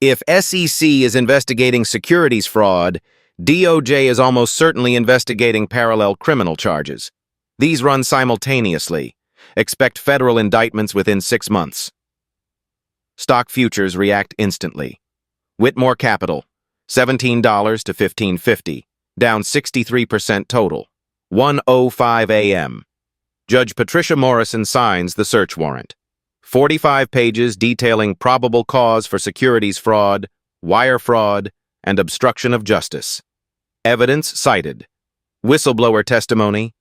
S1: "If SEC is investigating securities fraud, DOJ is almost certainly investigating parallel criminal charges. These run simultaneously. Expect federal indictments within 6 months." Stock futures react instantly. Whitmore Capital, $17 to $15.50, down 63% total. 1:05 a.m. Judge Patricia Morrison signs the search warrant. 45 pages detailing probable cause for securities fraud, wire fraud, and obstruction of justice. Evidence cited. Whistleblower testimony,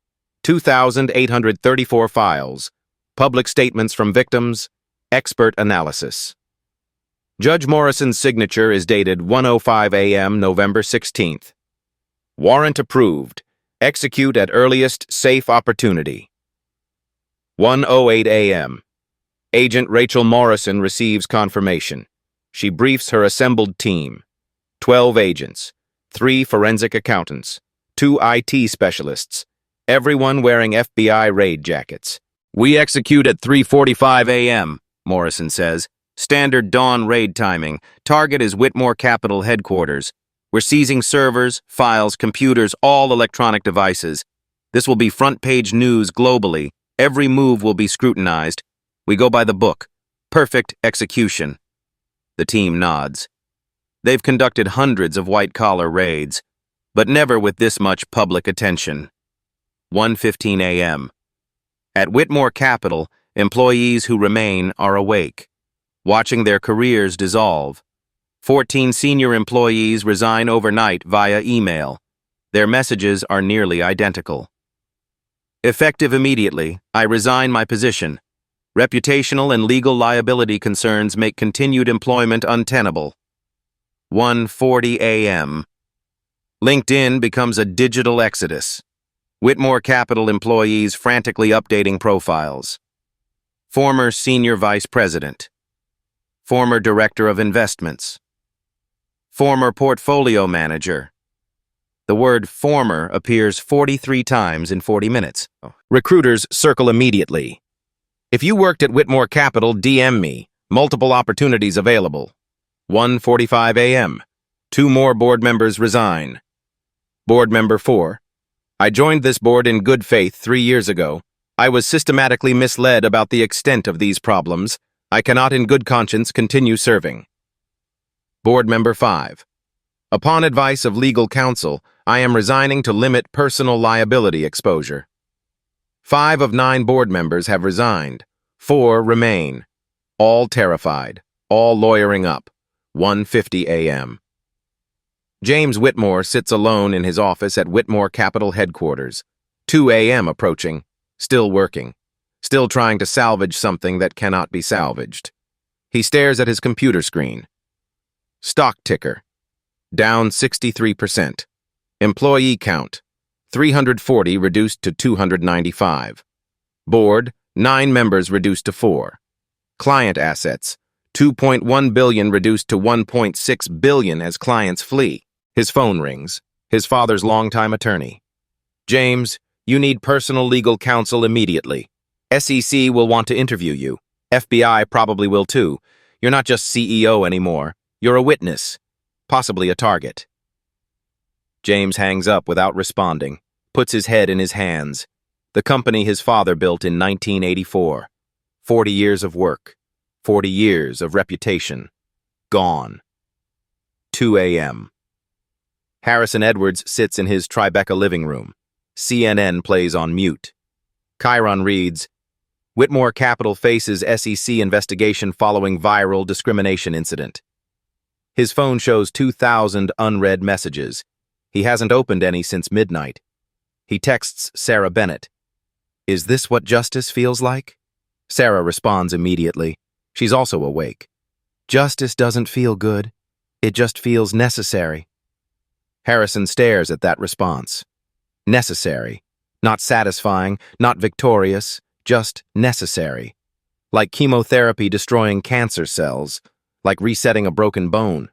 S1: 2,834 files, public statements from victims, expert analysis. Judge Morrison's signature is dated 1:05 a.m. November 16th. Warrant approved. Execute at earliest safe opportunity. 1:08 a.m. Agent Rachel Morrison receives confirmation. She briefs her assembled team. 12 agents, 3 forensic accountants, 2 IT specialists, everyone wearing FBI raid jackets. "We execute at 3:45 a.m., Morrison says. "Standard dawn raid timing. Target is Whitmore Capital headquarters. We're seizing servers, files, computers, all electronic devices. This will be front-page news globally. Every move will be scrutinized. We go by the book. Perfect execution." The team nods. They've conducted hundreds of white-collar raids, but never with this much public attention. 1:15 a.m. At Whitmore Capital, employees who remain are awake, watching their careers dissolve. 14 senior employees resign overnight via email. Their messages are nearly identical. "Effective immediately, I resign my position. Reputational and legal liability concerns make continued employment untenable." 1:40 a.m. LinkedIn becomes a digital exodus. Whitmore Capital employees frantically updating profiles. Former Senior Vice President. Former Director of Investments. Former Portfolio Manager. The word former appears 43 times in 40 minutes. Recruiters circle immediately. "If you worked at Whitmore Capital, DM me. Multiple opportunities available." 1:45 a.m. 2 more board members resign. Board Member 4. "I joined this board in good faith 3 years ago. I was systematically misled about the extent of these problems. I cannot in good conscience continue serving. Board Member 5. Upon advice of legal counsel, I am resigning to limit personal liability exposure. 5 of 9 board members have resigned. 4 remain. All terrified. All lawyering up. 1:50 a.m. James Whitmore sits alone in his office at Whitmore Capital headquarters. 2 a.m. approaching. Still working. Still trying to salvage something that cannot be salvaged. He stares at his computer screen. Stock ticker. Down 63%. Employee count. 340 reduced to 295. Board, 9 members reduced to 4. Client assets. 2.1 billion reduced to 1.6 billion as clients flee. His phone rings. His father's longtime attorney. James, you need personal legal counsel immediately. SEC will want to interview you. FBI probably will too. You're not just CEO anymore. You're a witness. Possibly a target. James hangs up without responding, puts his head in his hands. The company his father built in 1984. 40 years of work. 40 years of reputation. Gone. 2 a.m. Harrison Edwards sits in his Tribeca living room. CNN plays on mute. Chiron reads, Whitmore Capital faces SEC investigation following viral discrimination incident. His phone shows 2,000 unread messages. He hasn't opened any since midnight. He texts Sarah Bennett. Is this what justice feels like? Sarah responds immediately. She's also awake. Justice doesn't feel good. It just feels necessary. Harrison stares at that response. Necessary. Not satisfying, not victorious, just necessary. Like chemotherapy destroying cancer cells, like resetting a broken bone.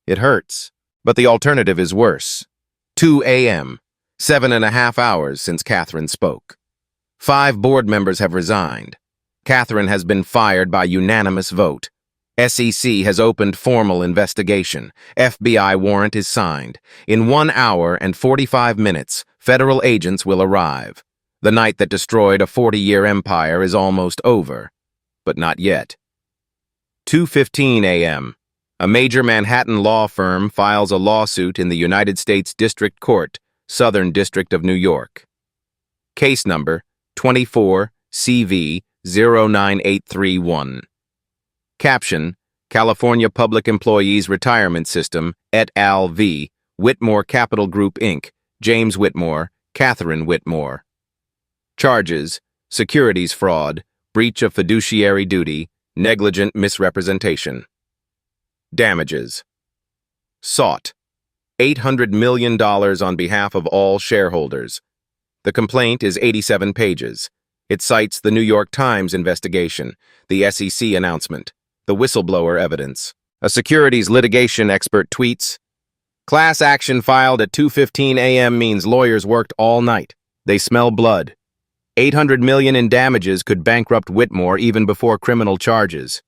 S1: It hurts, but the alternative is worse. 2 a.m., 7.5 hours since Catherine spoke. 5 board members have resigned. Catherine has been fired by unanimous vote. SEC has opened formal investigation. FBI warrant is signed. In 1 hour and 45 minutes, federal agents will arrive. The night that destroyed a 40-year empire is almost over, but not yet. 2:15 a.m. A major Manhattan law firm files a lawsuit in the United States District Court, Southern District of New York. Case number 24 CV 09831. Caption, California Public Employees Retirement System, et al. v. Whitmore Capital Group, Inc., James Whitmore, Catherine Whitmore. Charges, securities fraud, breach of fiduciary duty, negligent misrepresentation. Damages. Sought, $800 million on behalf of all shareholders. The complaint is 87 pages. It cites the New York Times investigation, the SEC announcement, the whistleblower evidence. A securities litigation expert tweets, Class action filed at 2:15 a.m. means lawyers worked all night. They smell blood. $800 million in damages could bankrupt Whitmore even before criminal charges.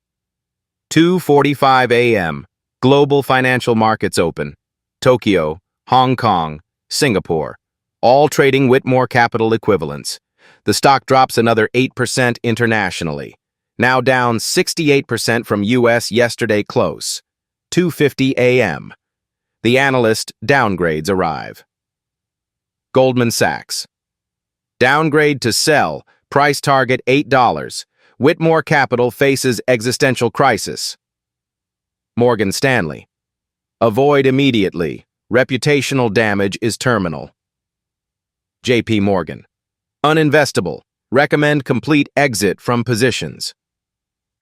S1: 2:45 a.m. Global financial markets open. Tokyo, Hong Kong, Singapore, all trading Whitmore Capital equivalents. The stock drops another 8% internationally. Now down 68% from U.S. yesterday close. 2:50 a.m. The analyst downgrades arrive. Goldman Sachs. Downgrade to sell, price target $8. Whitmore Capital faces existential crisis. Morgan Stanley. Avoid immediately. Reputational damage is terminal. J.P. Morgan. Uninvestable. Recommend complete exit from positions.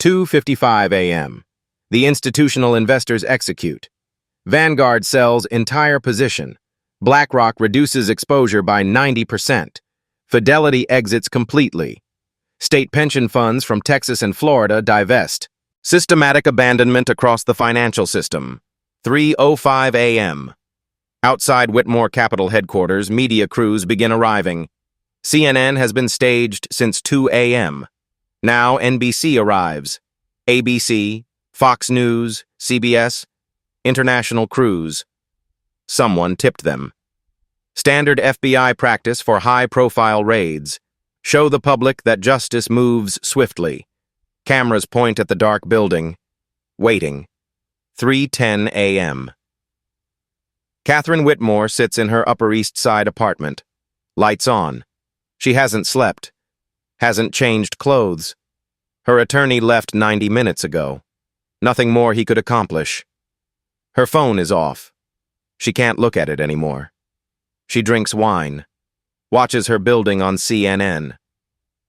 S1: 2:55 a.m. The institutional investors execute. Vanguard sells entire position. BlackRock reduces exposure by 90%. Fidelity exits completely. State pension funds from Texas and Florida divest. Systematic abandonment across the financial system. 3:05 a.m. Outside Whitmore Capital headquarters, media crews begin arriving. CNN has been staged since 2 a.m. Now NBC arrives. ABC, Fox News, CBS, international crews. Someone tipped them. Standard FBI practice for high-profile raids. Show the public that justice moves swiftly. Cameras point at the dark building. Waiting. 3:10 a.m. Catherine Whitmore sits in her Upper East Side apartment. Lights on. She hasn't slept. Hasn't changed clothes. Her attorney left 90 minutes ago. Nothing more he could accomplish. Her phone is off. She can't look at it anymore. She drinks wine. Watches her building on CNN.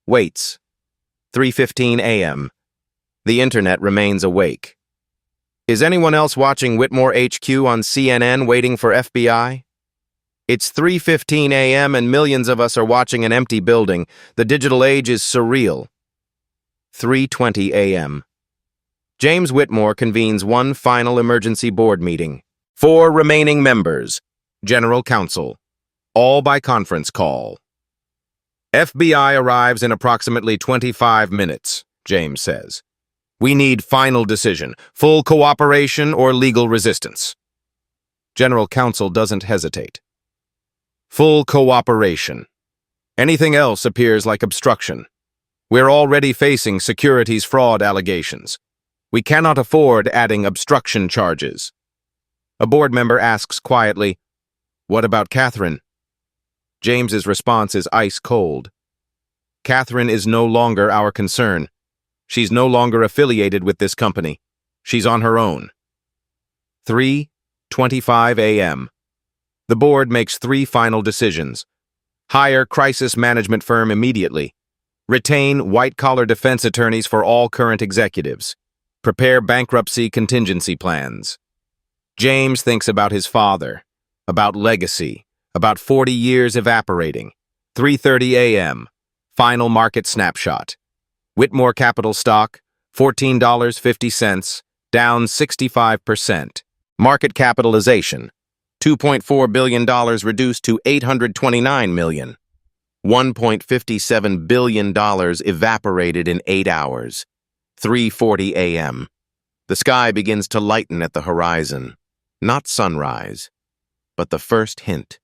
S1: Waits. 3:15 a.m. The internet remains awake. Is anyone else watching Whitmore HQ on CNN waiting for FBI? It's 3:15 a.m. and millions of us are watching an empty building. The digital age is surreal. 3:20 a.m. James Whitmore convenes one final emergency board meeting. 4 remaining members. General Counsel. All by conference call. FBI arrives in approximately 25 minutes, James says. We need final decision, full cooperation or legal resistance. General Counsel doesn't hesitate. Full cooperation. Anything else appears like obstruction. We're already facing securities fraud allegations. We cannot afford adding obstruction charges. A board member asks quietly, "What about Catherine?" James's response is ice cold. Catherine is no longer our concern. She's no longer affiliated with this company. She's on her own. 3:25 a.m. The board makes 3 final decisions. Hire crisis management firm immediately. Retain white-collar defense attorneys for all current executives. Prepare bankruptcy contingency plans. James thinks about his father, about legacy, about 40 years evaporating. 3:30 a.m. Final market snapshot. Whitmore Capital stock, $14.50, down 65%. Market capitalization, $2.4 billion reduced to $829 million. $1.57 billion evaporated in 8 hours. 3:40 a.m. The sky begins to lighten at the horizon. Not sunrise, but the first hint.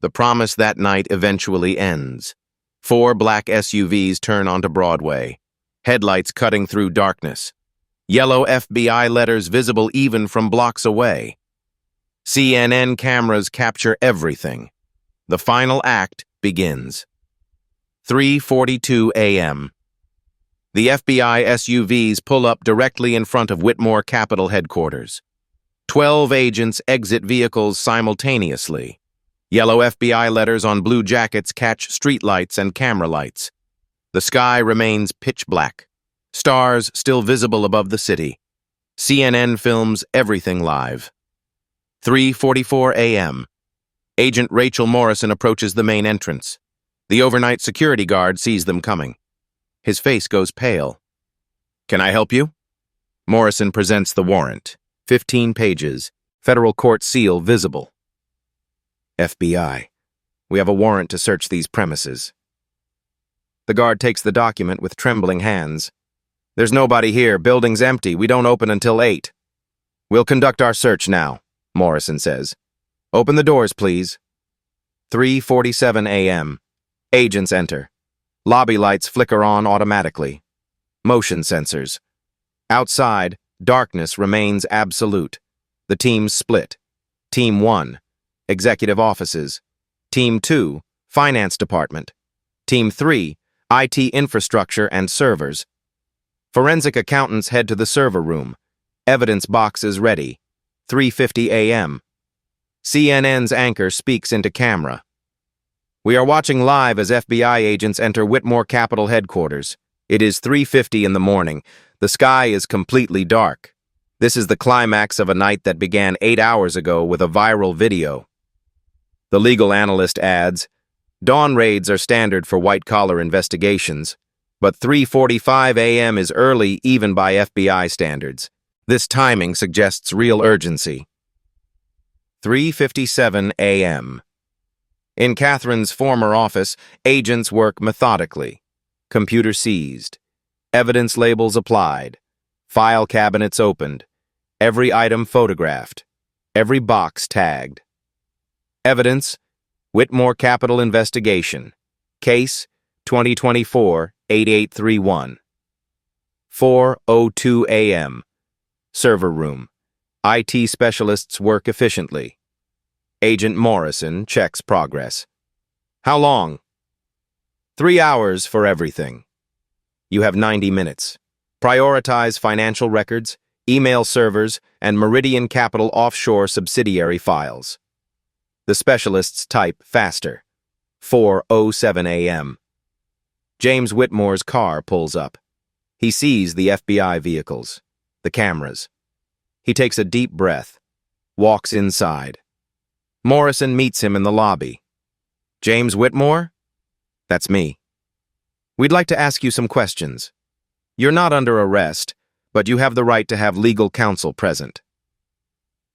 S1: The promise that night eventually ends. 4 black SUVs turn onto Broadway, headlights cutting through darkness. Yellow FBI letters visible even from blocks away. CNN cameras capture everything. The final act begins. 3:42 a.m. The FBI SUVs pull up directly in front of Whitmore Capital headquarters. 12 agents exit vehicles simultaneously. Yellow FBI letters on blue jackets catch streetlights and camera lights. The sky remains pitch black. Stars still visible above the city. CNN films everything live. 3:44 a.m. Agent Rachel Morrison approaches the main entrance. The overnight security guard sees them coming. His face goes pale. "Can I help you?" Morrison presents the warrant. 15 pages. Federal court seal visible. FBI. We have a warrant to search these premises. The guard takes the document with trembling hands. "There's nobody here. Building's empty. We don't open until 8. "We'll conduct our search now," Morrison says. "Open the doors, please." 3:47 a.m. Agents enter. Lobby lights flicker on automatically. Motion sensors. Outside, darkness remains absolute. The teams split. Team 1, Executive Offices. Team 2, Finance Department. Team 3, IT Infrastructure and Servers. Forensic accountants head to the server room. Evidence boxes ready. 3:50 a.m. CNN's anchor speaks into camera. "We are watching live as FBI agents enter Whitmore Capital headquarters. It is 3:50 in the morning. The sky is completely dark. This is the climax of a night that began 8 hours ago with a viral video." The legal analyst adds, "Dawn raids are standard for white-collar investigations, but 3:45 a.m. is early even by FBI standards. This timing suggests real urgency." 3:57 a.m. In Catherine's former office, agents work methodically. Computer seized. Evidence labels applied. File cabinets opened. Every item photographed. Every box tagged. Evidence: Whitmore Capital investigation. Case: 2024, 8831. 4:02 a.m. Server room. IT specialists work efficiently. Agent Morrison checks progress. How long? 3 hours for everything. You have 90 minutes. Prioritize financial records, email servers, and Meridian Capital offshore subsidiary files. The specialists type faster. 4:07 a.m. James Whitmore's car pulls up. He sees the FBI vehicles, the cameras. He takes a deep breath, walks inside. Morrison meets him in the lobby. James Whitmore? That's me. We'd like to ask you some questions. You're not under arrest, but you have the right to have legal counsel present.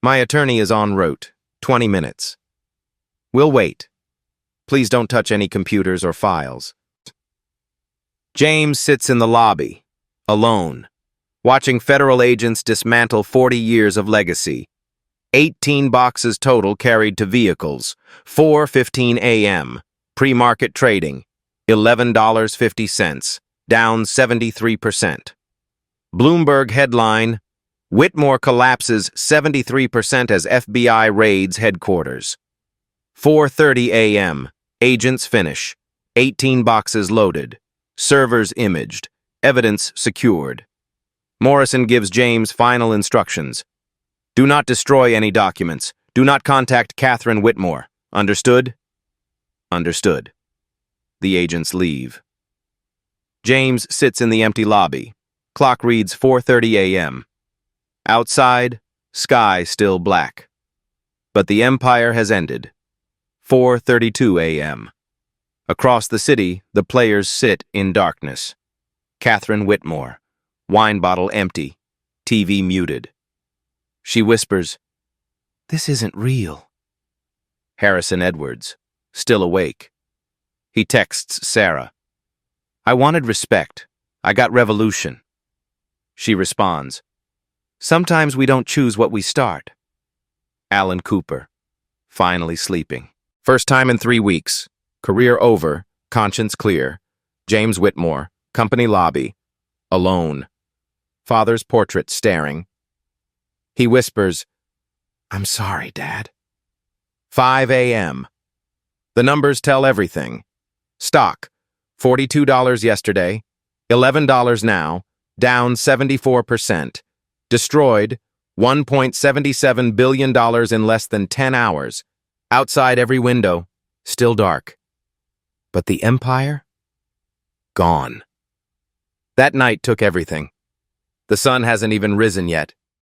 S1: My attorney is en route. 20 minutes. We'll wait. Please don't touch any computers or files. James sits in the lobby, alone, watching federal agents dismantle 40 years of legacy. 18 boxes total carried to vehicles. 4:15 a.m. Pre-market trading. $11.50, down 73%. Bloomberg headline, Whitmore collapses 73% as FBI raids headquarters. 4:30 a.m. Agents finish. 18 boxes loaded. Servers imaged. Evidence secured. Morrison gives James final instructions. Do not destroy any documents. Do not contact Catherine Whitmore. Understood? Understood. The agents leave. James sits in the empty lobby. Clock reads 4:30 a.m. Outside, sky still black. But the empire has ended. 4:32 a.m. Across the city, the players sit in darkness. Catherine Whitmore, wine bottle empty, TV muted. She whispers, "This isn't real." Harrison Edwards, still awake. He texts Sarah, "I wanted respect. I got revolution." She responds, "Sometimes we don't choose what we start." Alan Cooper, finally sleeping. First time in 3 weeks. Career over, conscience clear. James Whitmore, company lobby, alone. Father's portrait staring. He whispers, "I'm sorry, Dad." 5 a.m. The numbers tell everything. Stock, $42 yesterday, $11 now, down 74%. Destroyed, $1.77 billion in less than 10 hours. Outside every window, still dark. But the empire? Gone. That night took everything. The sun hasn't even risen yet.